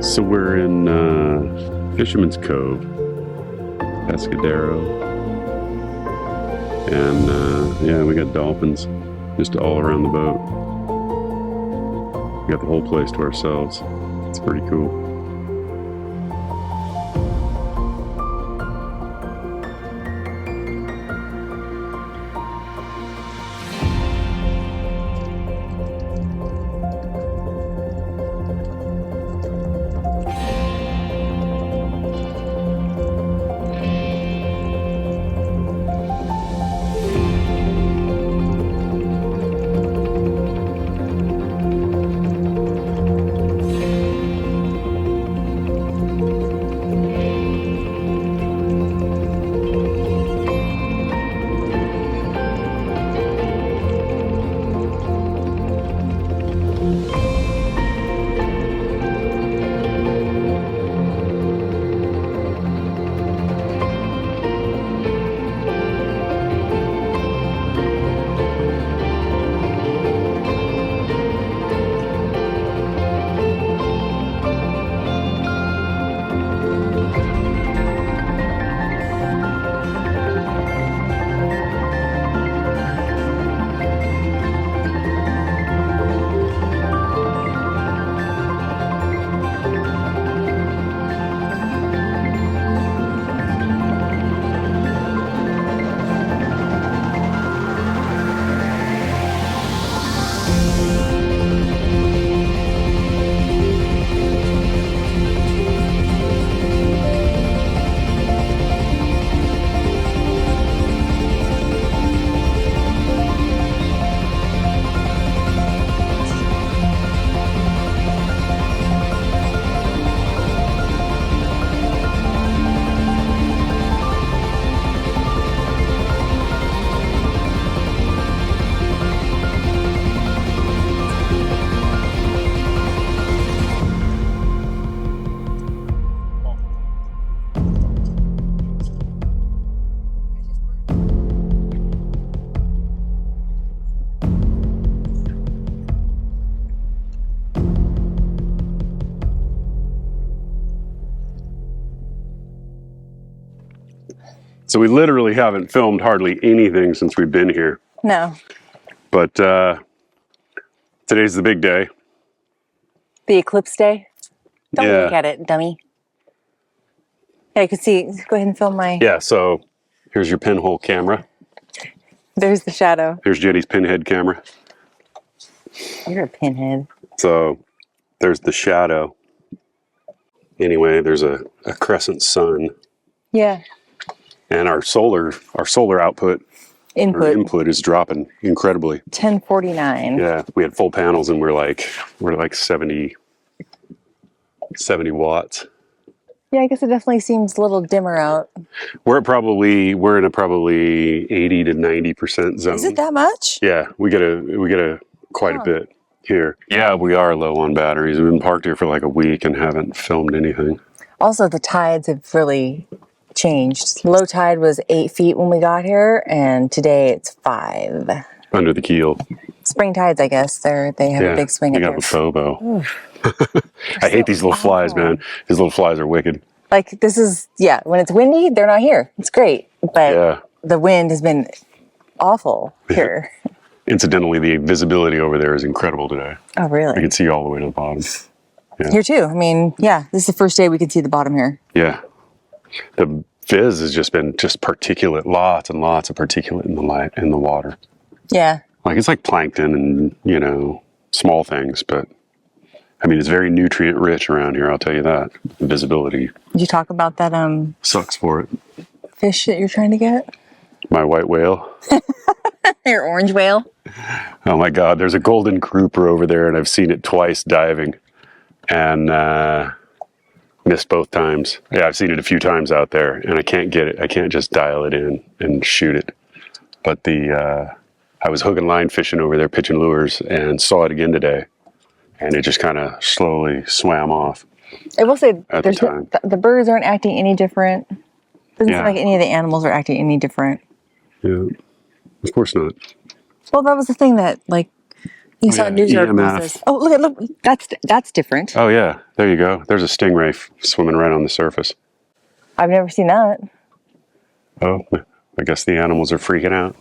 So we're in Fisherman's Cove, Pescadero, and yeah, we got dolphins just all around the boat. We got the whole place to ourselves. It's pretty cool. So we literally haven't filmed hardly anything since we've been here. No. But today's the big day. The eclipse day? Don't Yeah. look at it, dummy. Yeah, you can see. Go ahead and film my... Yeah, so here's your pinhole camera. There's the shadow. Here's Jenny's pinhead camera. You're a pinhead. So there's the shadow. Anyway, there's a crescent sun. Yeah. And our solar output or input is dropping incredibly. 1049. Yeah, we had full panels and we're like 70 watts. Yeah, I guess it definitely seems a little dimmer out. We're in a probably 80 to 90% zone. Is it that much? Yeah, we get a quite a bit here. Yeah, we are low on batteries. We've been parked here for like a week and haven't filmed anything. Also, the tides have really changed. Low tide was 8 feet when we got here, and today it's 5. Under the keel. Spring tides, I guess. They have a big swing. You got the FOBO. I hate these little flies, man. These little flies are wicked. Like this is, when it's windy, they're not here. It's great, but the wind has been awful here. Incidentally, the visibility over there is incredible today. Oh, really? You can see all the way to the bottom. Yeah. Here too. I mean, this is the first day we can see the bottom here. Yeah. The fizz has just been particulate, lots and lots of particulate in the water. Yeah. Like it's like plankton and, small things, but I mean, it's very nutrient rich around here. I'll tell you that. The visibility. Did you talk about that sucks for it. Fish that you're trying to get? My white whale. Your orange whale? Oh my God. There's a golden grouper over there and I've seen it twice diving and missed both times. Yeah, I've seen it a few times out there and I can't get it. I can't just dial it in and shoot it. But I was hook and line fishing over there, pitching lures, and saw it again today. And it just kind of slowly swam off. I will say, at the time. The birds aren't acting any different. Doesn't Yeah. seem like any of the animals are acting any different. Yeah, of course not. Well, that was the thing that, like, you saw a news article that EMF. says, "Oh, look, that's different." Oh yeah, there you go. There's a stingray swimming right on the surface. I've never seen that. Oh, I guess the animals are freaking out.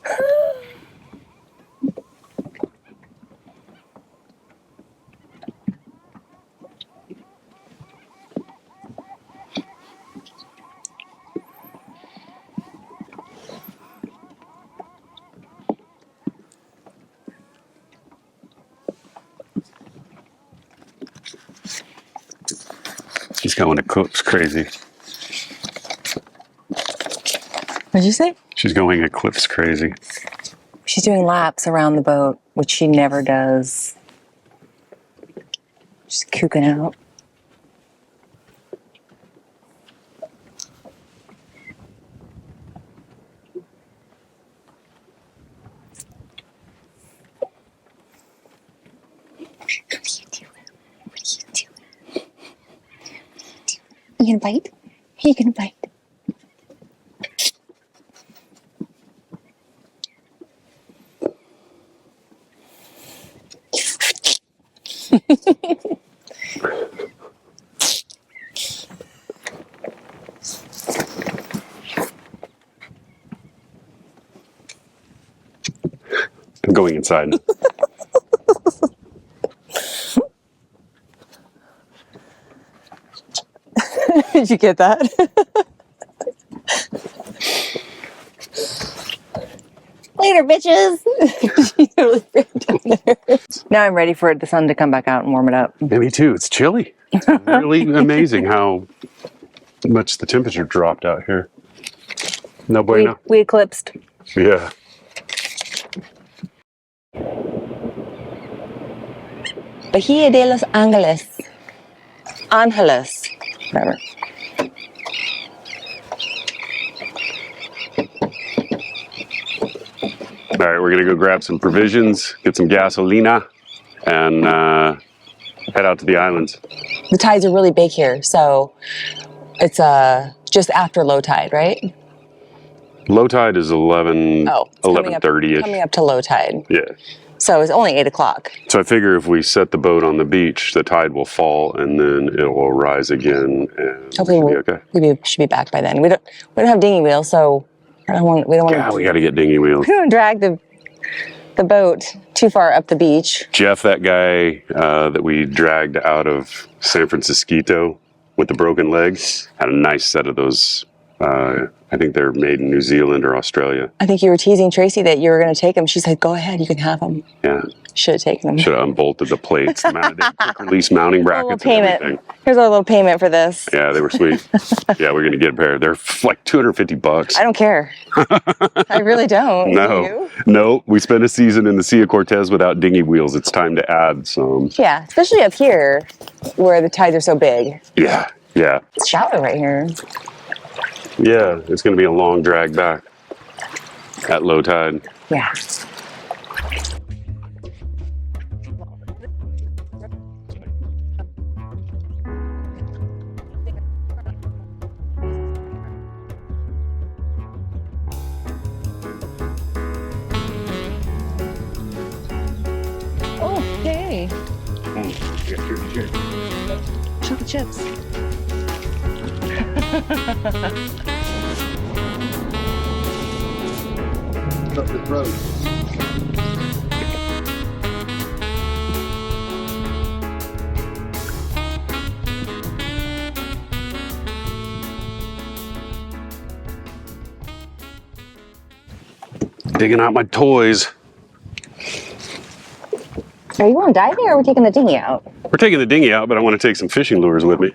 She's going Eclipse crazy. What'd you say? She's going Eclipse crazy. She's doing laps around the boat, which she never does. She's kooking out. You gonna bite? You gonna bite? I'm going inside. Did you get that? Later, bitches. She totally ran down there. Now I'm ready for the sun to come back out and warm it up. Yeah, me too. It's chilly. It's really amazing how much the temperature dropped out here. No bueno. We eclipsed. Yeah. Bahia de los Angeles. Angeles. Whatever. All right, we're gonna go grab some provisions, get some gasolina, and head out to the islands. The tides are really big here, so it's just after low tide, right? Low tide is 11:30ish. Coming up to low tide. Yeah. So it's only 8 o'clock. So I figure if we set the boat on the beach, the tide will fall and then it will rise again, and Hopefully we'll be okay. we should be back by then. We don't have dinghy wheels, so we don't want Yeah, we got to get dinghy wheels. we don't drag the boat too far up the beach. Jeff, that guy that we dragged out of San Francisco with the broken legs, had a nice set of those. I think they're made in New Zealand or Australia. I think you were teasing Tracy that you were going to take them. She said, "Go ahead, you can have them." Yeah. Should have taken them. Should have unbolted the plates, mounted it, quick release mounting brackets and everything. Here's our little payment for this. Yeah, they were sweet. Yeah, we're gonna get a pair. They're like $250. I don't care. I really don't. Do you? No. We spent a season in the Sea of Cortez without dinghy wheels. It's time to add some. Yeah, especially up here where the tides are so big. Yeah, yeah, It's shallow right here. yeah. It's gonna be a long drag back at low tide. Yeah. Oh, hey. Chocolate chips. Up this road. Digging out my toys. Are you going diving or are we taking the dinghy out? We're taking the dinghy out, but I want to take some fishing lures with me.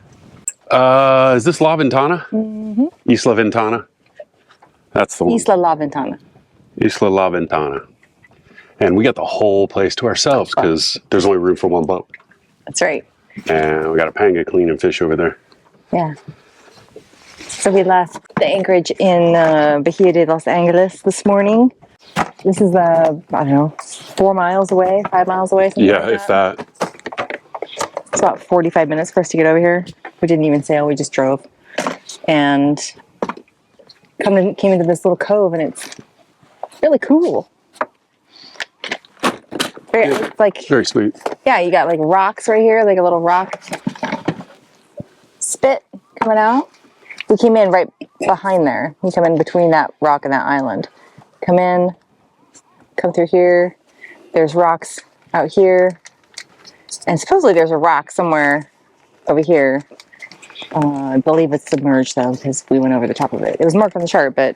Is this La Ventana? Mm-hmm. Isla Ventana? That's the one. Isla La Ventana. Isla La Ventana. And we got the whole place to ourselves because there's only room for one boat. That's right. And we got a panga cleaning fish over there. Yeah. So we left the anchorage in Bahia de los Angeles this morning. This is, I don't know, 4 miles away, 5 miles away. Yeah, if that. It's about 45 minutes for us to get over here. We didn't even sail, we just drove. And came into this little cove, and it's really cool. It's like, Very sweet. yeah, you got like rocks right here, like a little rock spit coming out. We came in right behind there. We come in between that rock and that island. Come in, come through here. There's rocks out here. And supposedly there's a rock somewhere over here. I believe it's submerged though, because we went over the top of it. It was marked on the chart, but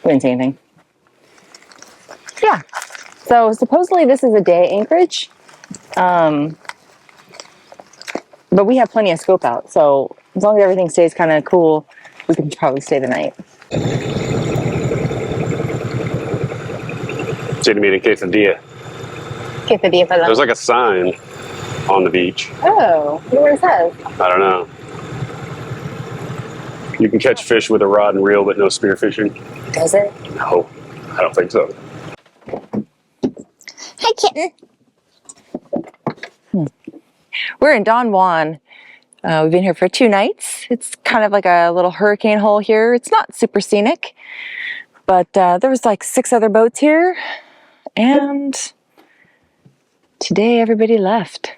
we didn't see anything. Yeah. So supposedly this is a day anchorage. But we have plenty of scope out. So as long as everything stays kind of cool, we can probably stay the night. Jenny made a quesadilla. Quesadilla for There's like a sign on the beach. Oh, what it says? I don't know. You can catch fish with a rod and reel, but no spear fishing. Does it? No, I don't think so. Hi, kitten. We're in Don Juan. We've been here for 2 nights. It's kind of like a little hurricane hole here. It's not super scenic, but there was like 6 other boats here, and today everybody left.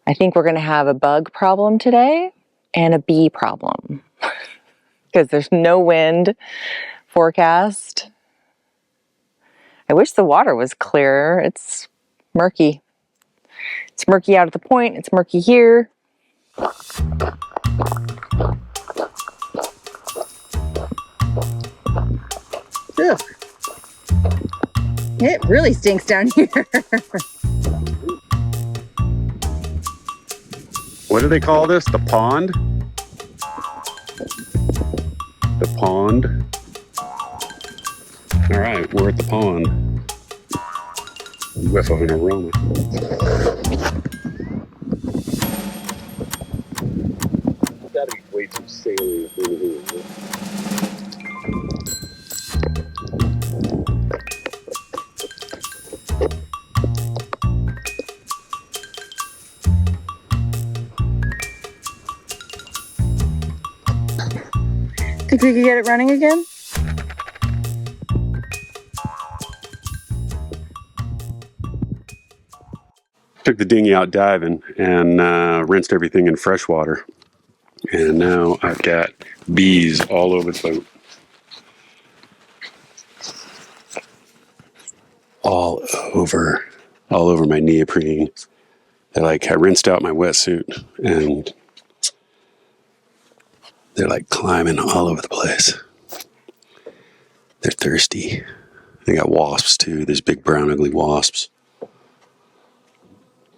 I think we're going to have a bug problem today and a bee problem because there's no wind forecast. I wish the water was clearer. It's murky. It's murky out at the point. It's murky here. Ugh. It really stinks down here. What do they call this? The pond? The pond. All right, we're at the pond. Whiff of an aroma. Gotta be way too saline for me to do. Think we could get it running again? Took the dinghy out diving and rinsed everything in fresh water. And now I've got bees all over the boat. All over my neoprene. I rinsed out my wetsuit and they're like climbing all over the place. They're thirsty. They got wasps too. There's big brown ugly wasps.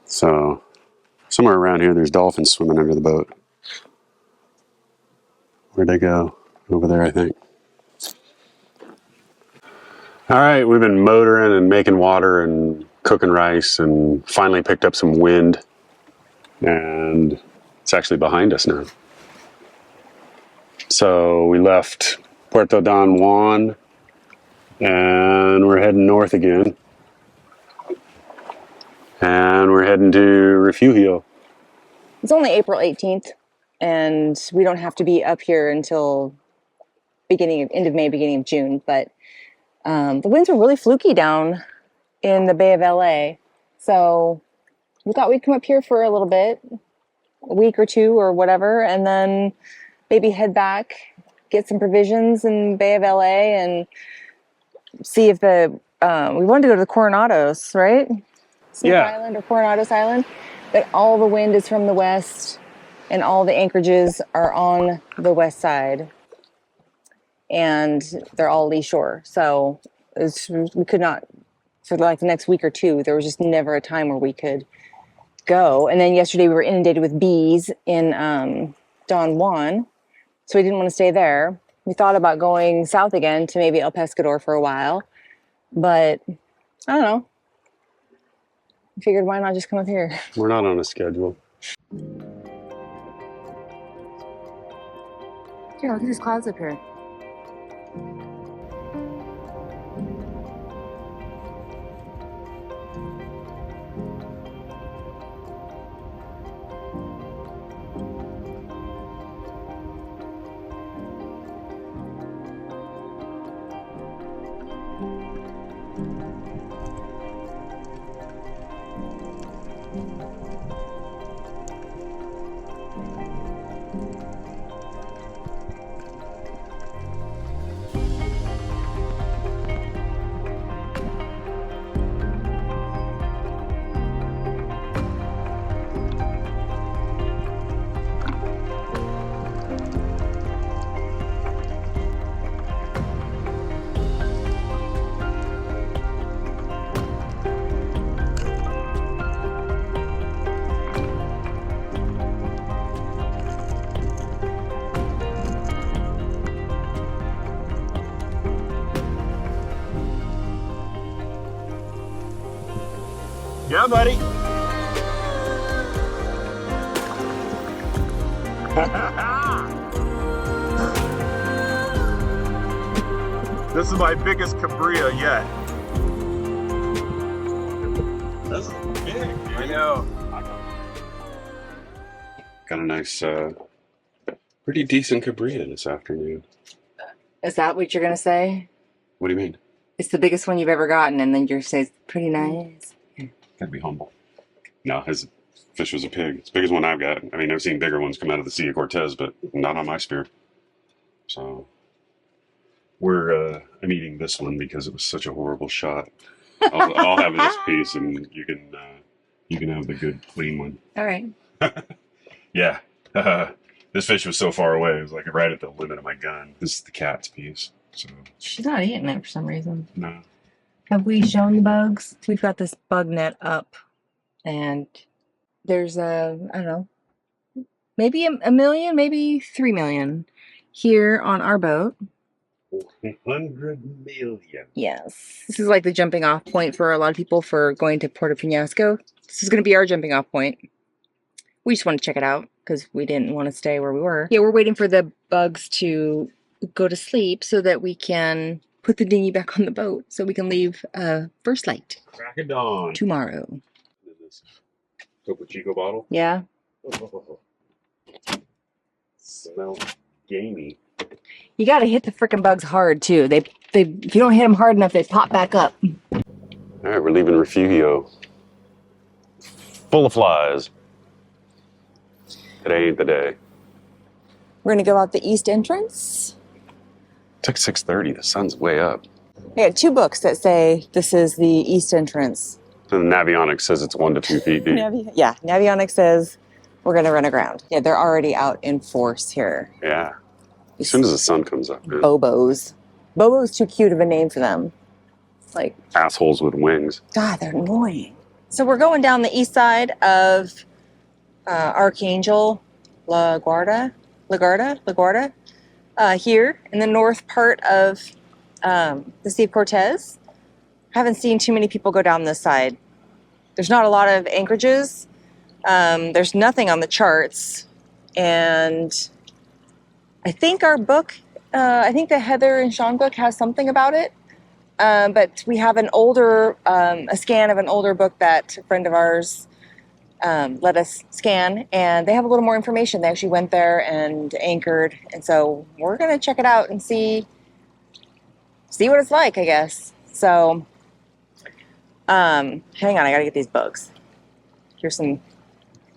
So somewhere around here there's dolphins swimming under the boat. Where'd they go? Over there, I think. All right, we've been motoring and making water and cooking rice and finally picked up some wind. And it's actually behind us now. So we left Puerto Don Juan and we're heading north again. And we're heading to Refugio. It's only April 18th, and we don't have to be up here until end of May, beginning of June. But the winds were really fluky down in the Bay of LA. So we thought we'd come up here for a little bit, a week or 2 or whatever, and then maybe head back, get some provisions in Bay of LA, and see if we wanted to go to the Coronados, right? Smith Yeah. Island or Coronados Island, but all the wind is from the west and all the anchorages are on the west side and they're all lee shore. So we could not, for like the next week or 2, there was just never a time where we could go. And then yesterday we were inundated with bees in Don Juan, so we didn't want to stay there. We thought about going south again to maybe El Pescador for a while, but I don't know. I figured why not just come up here? We're not on a schedule. Here, look at these clouds up here. on, buddy. This is my biggest cabria yet. This is big, dude. I know. Got a nice, pretty decent cabria this afternoon. Is that what you're gonna say? What do you mean? It's the biggest one you've ever gotten, and then you're saying it's pretty nice. Gotta be humble. No, his fish was a pig. It's the biggest one I've got. I mean, I've seen bigger ones come out of the Sea of Cortez, but not on my spear. So I'm eating this one because it was such a horrible shot. I'll have this piece, and you can have the good clean one. All right. Yeah. This fish was so far away. It was like right at the limit of my gun. This is the cat's piece. So She's not eating it for some reason. no. Have we shown the bugs? We've got this bug net up, and there's I don't know, maybe a million, maybe 3 million here on our boat. 100 million. Yes. This is like the jumping off point for a lot of people for going to Puerto Penasco. This is going to be our jumping off point. We just want to check it out because we didn't want to stay where we were. Yeah, we're waiting for the bugs to go to sleep so that we can put the dinghy back on the boat so we can leave first light Crack of dawn. tomorrow. This Topo Chico bottle. Yeah. Oh. Smells gamey. You got to hit the freaking bugs hard too. They if you don't hit them hard enough, they pop back up. All right, we're leaving Refugio. Full of flies. Today ain't the day. We're going to go out the east entrance. It's like 6:30. The sun's way up. I got 2 books that say this is the east entrance. And the Navionics says it's 1 to 2 feet deep. Navionics says we're going to run aground. Yeah, they're already out in force here. Yeah. As soon as the sun comes up, man. Bobos. Bobo's too cute of a name for them. Like, Assholes with wings. God, they're annoying. So we're going down the east side of Archangel LaGuardia, here in the north part of the Sea of Cortez. Haven't seen too many people go down this side. There's not a lot of anchorages. There's nothing on the charts. And I think our book, I think the Heather and Sean book has something about it. But we have an older, a scan of an older book that a friend of ours let us scan, and they have a little more information. They actually went there and anchored, and so we're gonna check it out and see what it's like, I guess. So, hang on, I gotta get these bugs. We're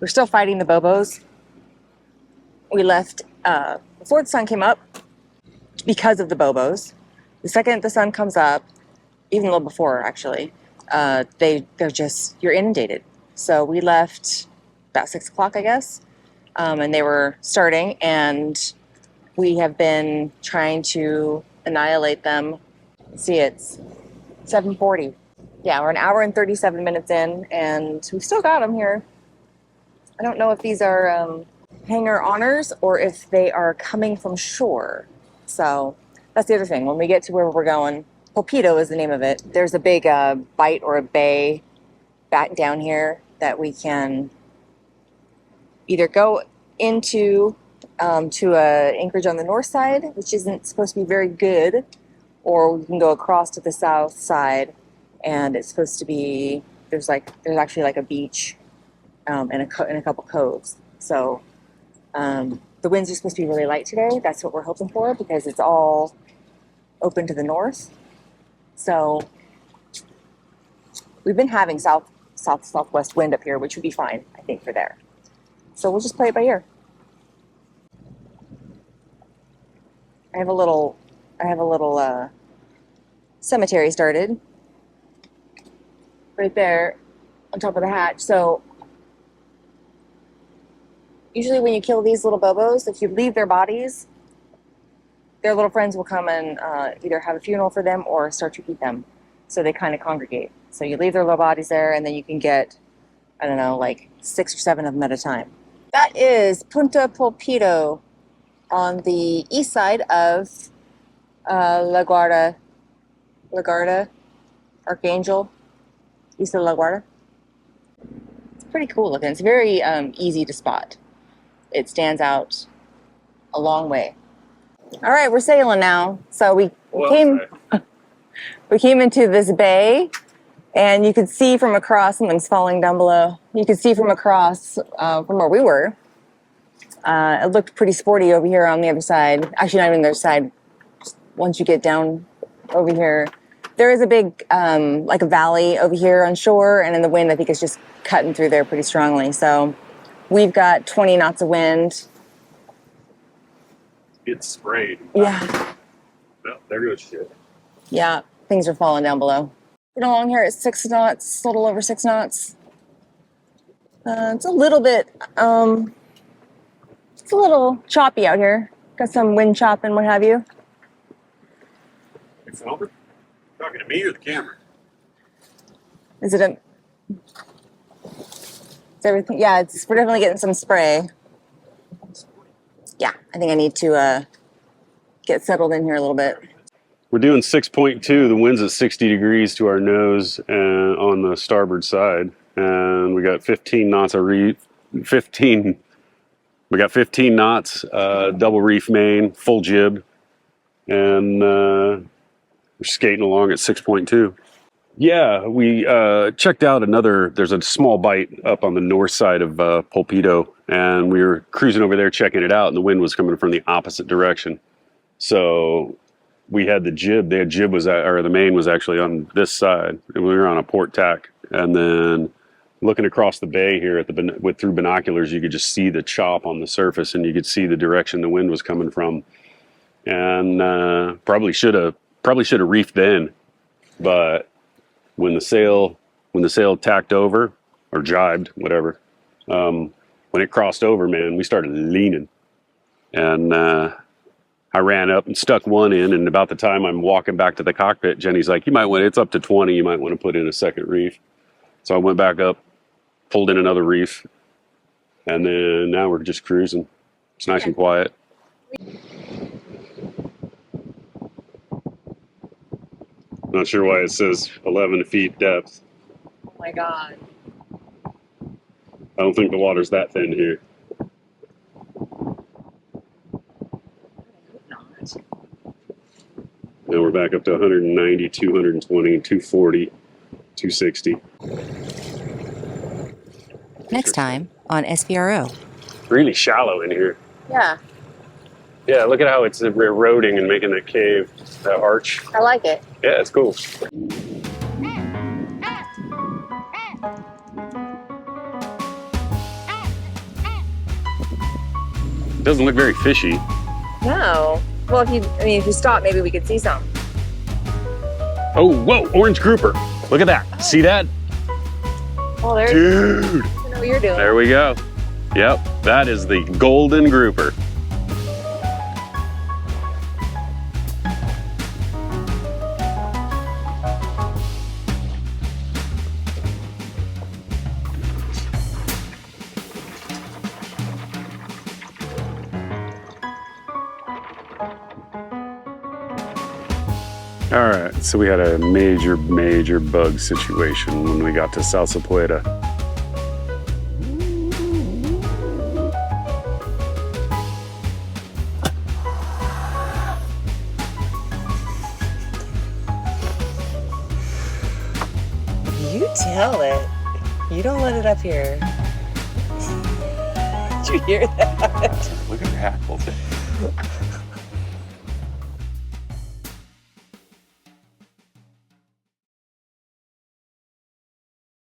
still fighting the Bobos. We left before the sun came up because of the Bobos. The second the sun comes up, even a little before actually, you're inundated. So we left about 6 o'clock, I guess, and they were starting, and we have been trying to annihilate them. See, it's 7:40. Yeah, we're an hour and 37 minutes in, and we still got them here. I don't know if these are hanger honors or if they are coming from shore. So that's the other thing. When we get to where we're going, Pulpito is the name of it. There's a big bight or a bay back down here that we can either go into to a anchorage on the north side, which isn't supposed to be very good, or we can go across to the south side, and it's supposed to be there's actually like a beach and a couple coves. So the winds are supposed to be really light today. That's what we're hoping for because it's all open to the north. So we've been having southwest wind up here, which would be fine, I think, for there. So we'll just play it by ear. I have a little cemetery started right there on top of the hatch. So usually when you kill these little Bobos, if you leave their bodies, their little friends will come and either have a funeral for them or start to eat them. So they kind of congregate. So you leave their little bodies there, and then you can get, I don't know, like 6 or 7 of them at a time. That is Punta Pulpito on the east side of La Guardia, Archangel, east of La Guardia. pretty cool looking. It's very easy to spot. It stands out a long way. All right, we're sailing now. So we came into this bay, and you could see from across, something's falling down below. You could see from across from where we were. It looked pretty sporty over here on the other side. Actually, not even the other side. Once you get down over here, there is a big, like a valley over here on shore, and in the wind, I think it's just cutting through there pretty strongly. So we've got 20 knots of wind. It's sprayed. Yeah. Well, there goes shit. Yeah, things are falling down below. We're along here at 6 knots, a little over 6 knots. It's a little bit, it's a little choppy out here. Got some wind chop and what have you. You filming? Talking to me or the camera? Is it is everything? Yeah, we're definitely getting some spray. Yeah, I think I need to get settled in here a little bit. We're doing 6.2. The wind's at 60 degrees to our nose and on the starboard side, and we got 15 knots of reef. 15. We got 15 knots, double reef main, full jib, and we're skating along at 6.2. Yeah, we checked out there's a small bite up on the north side of Pulpito, and we were cruising over there checking it out, and the wind was coming from the opposite direction. So we had the jib. The main was actually on this side, and we were on a port tack. And then looking across the bay here through binoculars, you could just see the chop on the surface, and you could see the direction the wind was coming from. And probably should have reefed then, but when the sail tacked over or jibed, whatever, when it crossed over, man, we started leaning, and I ran up and stuck one in, and about the time I'm walking back to the cockpit, Jenny's like, it's up to 20, you might want to put in a second reef. So I went back up, pulled in another reef, and then now we're just cruising. It's nice and quiet. Not sure why it says 11 feet depth. Oh my God. I don't think the water's that thin here. Now we're back up to 190, 220, 240, 260. Next time on SVRO. Really shallow in here. Yeah, Yeah, look at how it's eroding and making that cave, that arch. I like it. Yeah, it's cool. It doesn't look very fishy. No. Well, if you stop, maybe we could see some. Oh, whoa, orange grouper. Look at that. See that? Oh, there. Dude. I know what you're doing. There we go. Yep, that is the golden grouper. All right, so we had a major bug situation when we got to Salsapueda. You tell it. You don't let it up here. Did you hear that? Look at that.